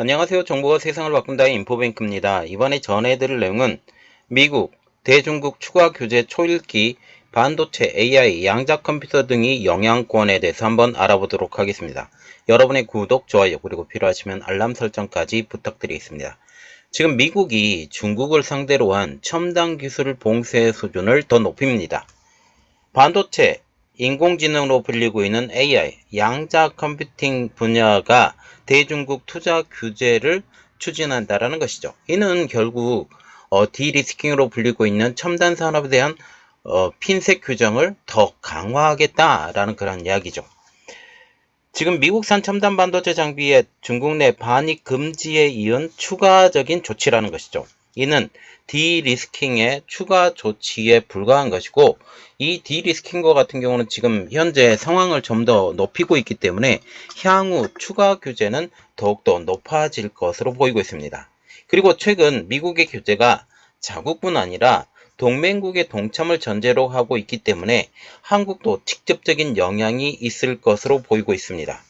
안녕하세요. 정보가 세상을 바꾼다의 인포뱅크입니다. 이번에 전해드릴 내용은 미국, 대중국 추가 규제 초읽기, 반도체, AI, 양자 컴퓨터 등이 영향권에 대해서 한번 알아보도록 하겠습니다. 여러분의 구독, 좋아요, 그리고 필요하시면 알람 설정까지 부탁드리겠습니다. 지금 미국이 중국을 상대로 한 첨단 기술 봉쇄 수준을 더 높입니다. 반도체, 인공지능으로 불리고 있는 AI, 양자 컴퓨팅 분야가 대중국 투자 규제를 추진한다라는 것이죠. 이는 결국 디리스킹으로 불리고 있는 첨단 산업에 대한 핀셋 규정을 더 강화하겠다라는 그런 이야기죠. 지금 미국산 첨단 반도체 장비의 중국 내 반입 금지에 이은 추가적인 조치라는 것이죠. 이는 디리스킹의 추가 조치에 불과한 것이고, 이 디리스킹과 같은 경우는 지금 현재 상황을 좀 더 높이고 있기 때문에 향후 추가 규제는 더욱더 높아질 것으로 보이고 있습니다. 그리고 최근 미국의 규제가 자국뿐 아니라 동맹국의 동참을 전제로 하고 있기 때문에 한국도 직접적인 영향이 있을 것으로 보이고 있습니다.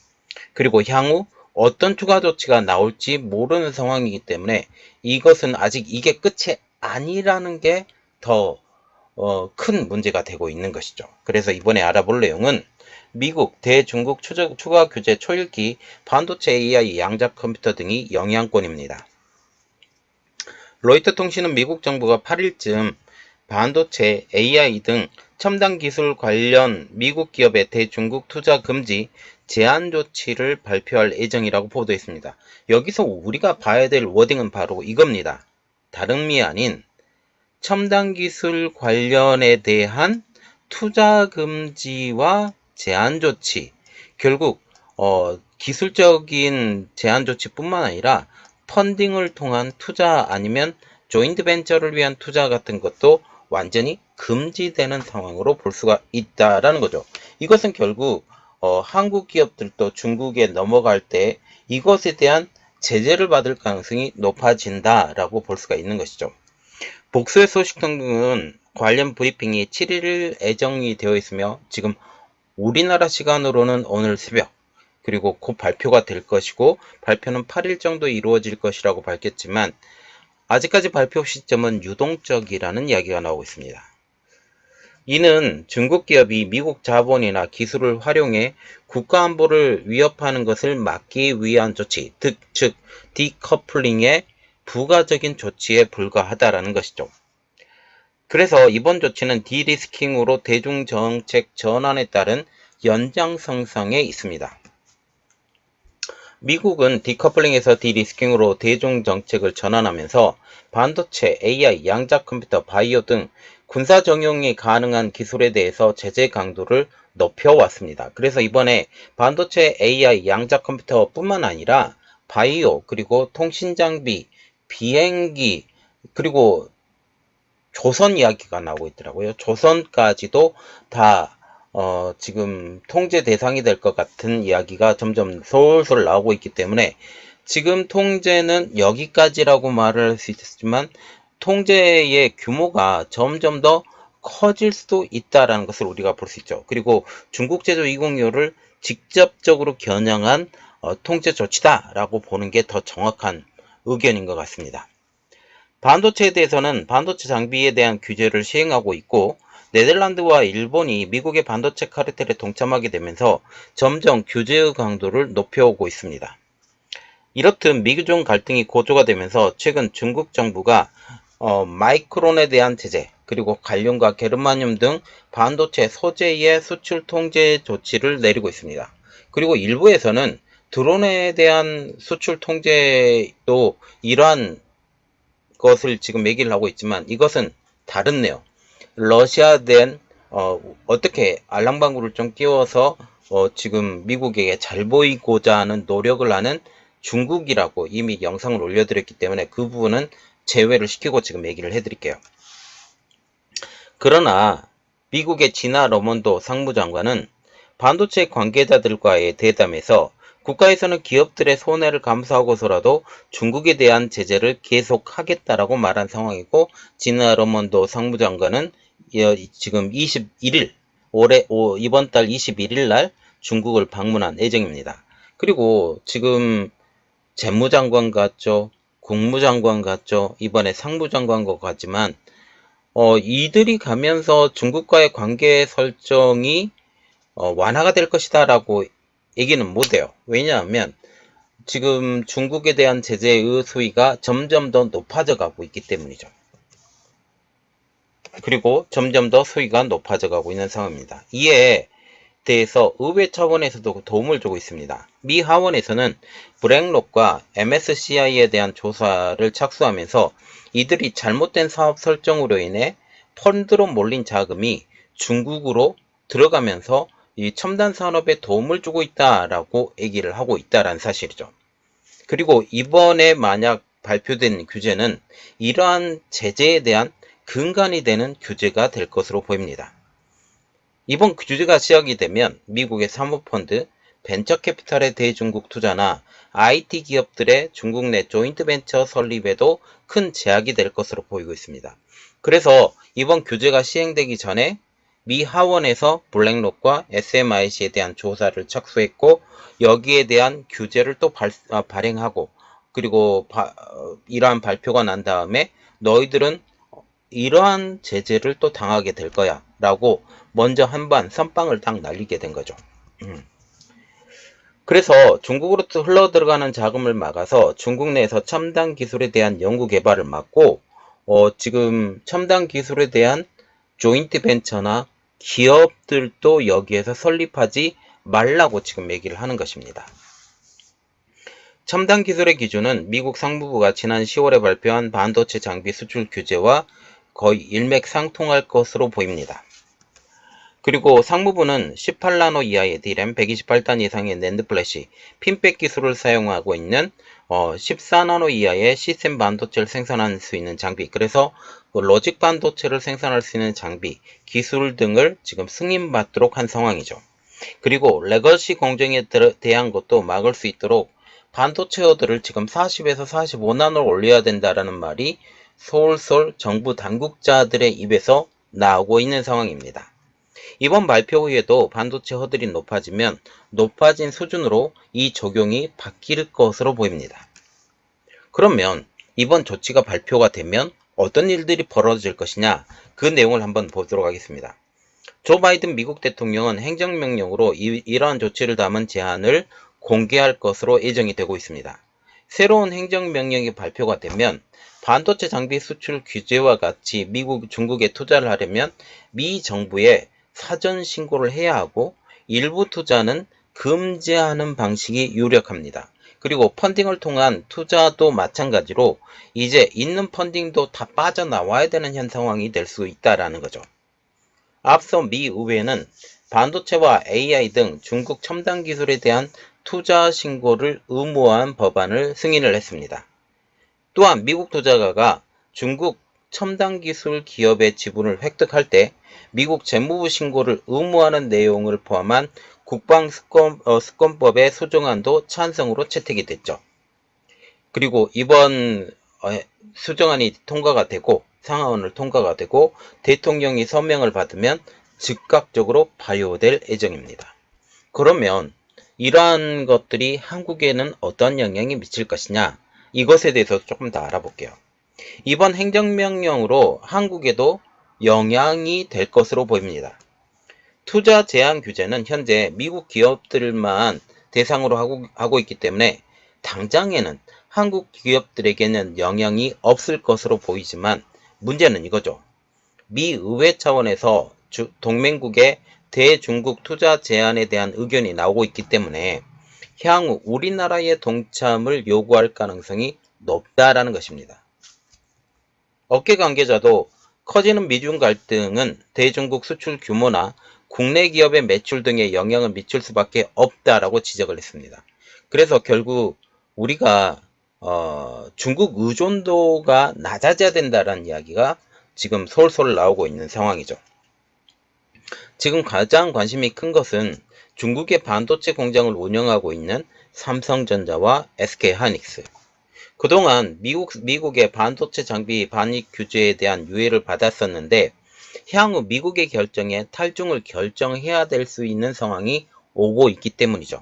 그리고 향후 어떤 추가 조치가 나올지 모르는 상황이기 때문에 이것은 아직 이게 끝이 아니라는 게 더 큰 문제가 되고 있는 것이죠. 그래서 이번에 알아볼 내용은 미국, 대중국 추가 규제 초읽기, 반도체 AI, 양자 컴퓨터 등이 영향권입니다. 로이터 통신은 미국 정부가 8일쯤 반도체, AI 등 첨단 기술 관련 미국 기업의 대중국 투자 금지 제한 조치를 발표할 예정이라고 보도했습니다. 여기서 우리가 봐야 될 워딩은 바로 이겁니다. 다름이 아닌 첨단 기술 관련에 대한 투자 금지와 제한 조치, 결국 기술적인 제한 조치뿐만 아니라 펀딩을 통한 투자 아니면 조인트 벤처를 위한 투자 같은 것도 완전히 금지되는 상황으로 볼 수가 있다라는 거죠. 이것은 결국 한국 기업들도 중국에 넘어갈 때 이것에 대한 제재를 받을 가능성이 높아진다라고 볼 수가 있는 것이죠. 복수의 소식 등은 관련 브리핑이 7일 예정이 되어 있으며 지금 우리나라 시간으로는 오늘 새벽 그리고 곧 발표가 될 것이고 발표는 8일 정도 이루어질 것이라고 밝혔지만 아직까지 발표 시점은 유동적이라는 이야기가 나오고 있습니다. 이는 중국 기업이 미국 자본이나 기술을 활용해 국가 안보를 위협하는 것을 막기 위한 조치, 즉 디커플링의 부가적인 조치에 불과하다라는 것이죠. 그래서 이번 조치는 디리스킹으로 대중정책 전환에 따른 연장선상에 있습니다. 미국은 디커플링에서 디리스킹으로 대중정책을 전환하면서 반도체, AI, 양자 컴퓨터, 바이오 등 군사 정용이 가능한 기술에 대해서 제재 강도를 높여왔습니다. 그래서 이번에 반도체, AI, 양자 컴퓨터뿐만 아니라 바이오, 그리고 통신장비, 비행기, 그리고 조선 이야기가 나오고 있더라고요. 조선까지도 다 지금 통제 대상이 될 것 같은 이야기가 점점 솔솔 나오고 있기 때문에 지금 통제는 여기까지라고 말을 할 수 있지만 통제의 규모가 점점 더 커질 수도 있다라는 것을 우리가 볼 수 있죠. 그리고 중국 제조 206를 직접적으로 겨냥한 통제 조치다라고 보는 게 더 정확한 의견인 것 같습니다. 반도체에 대해서는 반도체 장비에 대한 규제를 시행하고 있고 네덜란드와 일본이 미국의 반도체 카르텔에 동참하게 되면서 점점 규제의 강도를 높여오고 있습니다. 이렇듯 미중 갈등이 고조가 되면서 최근 중국 정부가 마이크론에 대한 제재, 그리고 갈륨과 게르마늄 등 반도체 소재의 수출 통제 조치를 내리고 있습니다. 그리고 일부에서는 드론에 대한 수출 통제도 이러한 것을 지금 얘기를 하고 있지만 이것은 다른 내용. 러시아에 대한 어떻게 알랑방구를 좀 끼워서 지금 미국에게 잘 보이고자 하는 노력을 하는 중국이라고 이미 영상을 올려드렸기 때문에 그 부분은 제외를 시키고 지금 얘기를 해드릴게요. 그러나 미국의 지나 러먼도 상무장관은 반도체 관계자들과의 대담에서 국가에서는 기업들의 손해를 감수하고서라도 중국에 대한 제재를 계속하겠다라고 말한 상황이고, 지나 러먼도 상무장관은 지금 21일, 이번 달 21일 날 중국을 방문한 예정입니다. 그리고 지금 재무장관 같죠, 국무장관 같죠, 이번에 상무장관 것 같지만 이들이 가면서 중국과의 관계 설정이 완화가 될 것이다 라고 얘기는 못해요. 왜냐하면 지금 중국에 대한 제재의 수위가 점점 더 높아져 가고 있기 때문이죠. 그리고 점점 더 수위가 높아져 가고 있는 상황입니다. 이에 대해서 의회 차원에서도 도움을 주고 있습니다. 미 하원에서는 블랙록과 MSCI에 대한 조사를 착수하면서 이들이 잘못된 사업 설정으로 인해 펀드로 몰린 자금이 중국으로 들어가면서 이 첨단 산업에 도움을 주고 있다라고 얘기를 하고 있다라는 사실이죠. 그리고 이번에 만약 발표된 규제는 이러한 제재에 대한 근간이 되는 규제가 될 것으로 보입니다. 이번 규제가 시작이 되면 미국의 사모펀드, 벤처캐피탈의 대중국 투자나 IT 기업들의 중국 내 조인트 벤처 설립에도 큰 제약이 될 것으로 보이고 있습니다. 그래서 이번 규제가 시행되기 전에 미 하원에서 블랙록과 SMIC에 대한 조사를 착수했고 여기에 대한 규제를 또 발행하고 그리고 이러한 발표가 난 다음에 너희들은 이러한 제재를 또 당하게 될 거야 라고 먼저 한번 선빵을 딱 날리게 된 거죠. 그래서 중국으로 흘러 들어가는 자금을 막아서 중국 내에서 첨단 기술에 대한 연구 개발을 막고 지금 첨단 기술에 대한 조인트 벤처나 기업들도 여기에서 설립하지 말라고 지금 얘기를 하는 것입니다. 첨단 기술의 기준은 미국 상무부가 지난 10월에 발표한 반도체 장비 수출 규제와 거의 일맥상통할 것으로 보입니다. 그리고 상무부는 18나노 이하의 D램, 128단 이상의 낸드 플래시, 핀백 기술을 사용하고 있는 14나노 이하의 시스템 반도체를 생산할 수 있는 장비, 그래서 로직 반도체를 생산할 수 있는 장비, 기술 등을 지금 승인받도록 한 상황이죠. 그리고 레거시 공정에 대한 것도 막을 수 있도록 반도체 어들을 지금 40에서 45나노를 올려야 된다라는 말이 솔솔 정부 당국자들의 입에서 나오고 있는 상황입니다. 이번 발표 후에도 반도체 허들이 높아지면 높아진 수준으로 이 적용이 바뀔 것으로 보입니다. 그러면 이번 조치가 발표가 되면 어떤 일들이 벌어질 것이냐, 그 내용을 한번 보도록 하겠습니다. 조 바이든 미국 대통령은 행정명령으로 이러한 조치를 담은 제안을 공개할 것으로 예정이 되고 있습니다. 새로운 행정명령이 발표가 되면 반도체 장비 수출 규제와 같이 중국에 투자를 하려면 미 정부에 사전 신고를 해야 하고 일부 투자는 금지하는 방식이 유력합니다. 그리고 펀딩을 통한 투자도 마찬가지로 이제 있는 펀딩도 다 빠져나와야 되는 현 상황이 될 수 있다라는 거죠. 앞서 미 의회는 반도체와 AI 등 중국 첨단 기술에 대한 투자 신고를 의무화한 법안을 승인을 했습니다. 또한 미국 투자가가 중국 첨단 기술 기업의 지분을 획득할 때 미국 재무부 신고를 의무화하는 내용을 포함한 국방수권법의 수정안도 찬성으로 채택이 됐죠. 그리고 이번 수정안이 통과가 되고 상하원을 통과가 되고 대통령이 서명을 받으면 즉각적으로 발효될 예정입니다. 그러면 이러한 것들이 한국에는 어떤 영향이 미칠 것이냐, 이것에 대해서 조금 더 알아볼게요. 이번 행정명령으로 한국에도 영향이 될 것으로 보입니다. 투자 제한 규제는 현재 미국 기업들만 대상으로 하고 있기 때문에 당장에는 한국 기업들에게는 영향이 없을 것으로 보이지만 문제는 이거죠. 미 의회 차원에서 동맹국의 대중국 투자 제한에 대한 의견이 나오고 있기 때문에 향후 우리나라의 동참을 요구할 가능성이 높다라는 것입니다. 업계 관계자도 커지는 미중 갈등은 대중국 수출 규모나 국내 기업의 매출 등에 영향을 미칠 수밖에 없다라고 지적을 했습니다. 그래서 결국 우리가 중국 의존도가 낮아져야 된다라는 이야기가 지금 솔솔 나오고 있는 상황이죠. 지금 가장 관심이 큰 것은 중국의 반도체 공장을 운영하고 있는 삼성전자와 SK하이닉스. 그동안 미국의 반도체 장비 반입 규제에 대한 유예를 받았었는데 향후 미국의 결정에 탈중을 결정해야 될 수 있는 상황이 오고 있기 때문이죠.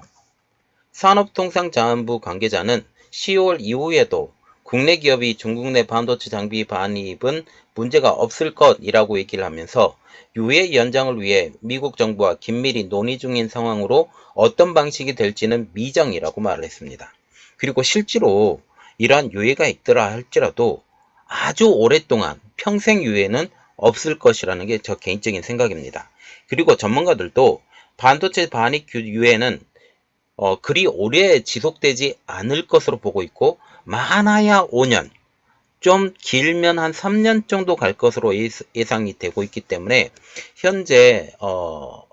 산업통상자원부 관계자는 10월 이후에도 국내 기업이 중국 내 반도체 장비 반입은 문제가 없을 것이라고 얘기를 하면서 유예 연장을 위해 미국 정부와 긴밀히 논의 중인 상황으로 어떤 방식이 될지는 미정이라고 말을 했습니다. 그리고 실제로 이러한 유예가 있더라 할지라도 아주 오랫동안 평생 유예는 없을 것이라는 게 저 개인적인 생각입니다. 그리고 전문가들도 반도체 반입 유예는 그리 오래 지속되지 않을 것으로 보고 있고 많아야 5년, 좀 길면 한 3년 정도 갈 것으로 예상이 되고 있기 때문에 현재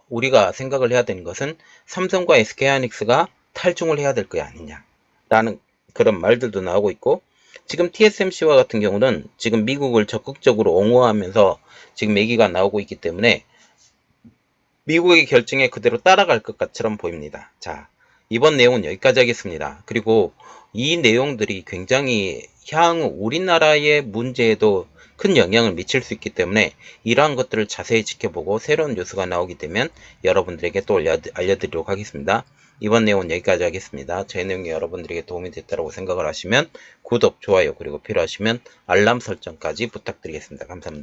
우리가 생각을 해야 되는 것은 삼성과 SK하이닉스가 탈중을 해야 될 거 아니냐라는 그런 말들도 나오고 있고, 지금 TSMC와 같은 경우는 지금 미국을 적극적으로 옹호하면서 지금 얘기가 나오고 있기 때문에 미국의 결정에 그대로 따라갈 것처럼 보입니다. 자, 이번 내용은 여기까지 하겠습니다. 그리고 이 내용들이 굉장히 향후 우리나라의 문제에도 큰 영향을 미칠 수 있기 때문에 이러한 것들을 자세히 지켜보고 새로운 뉴스가 나오게 되면 여러분들에게 또 알려드리도록 하겠습니다. 이번 내용은 여기까지 하겠습니다. 제 내용이 여러분들에게 도움이 됐다고 생각을 하시면 구독, 좋아요, 그리고 필요하시면 알람 설정까지 부탁드리겠습니다. 감사합니다.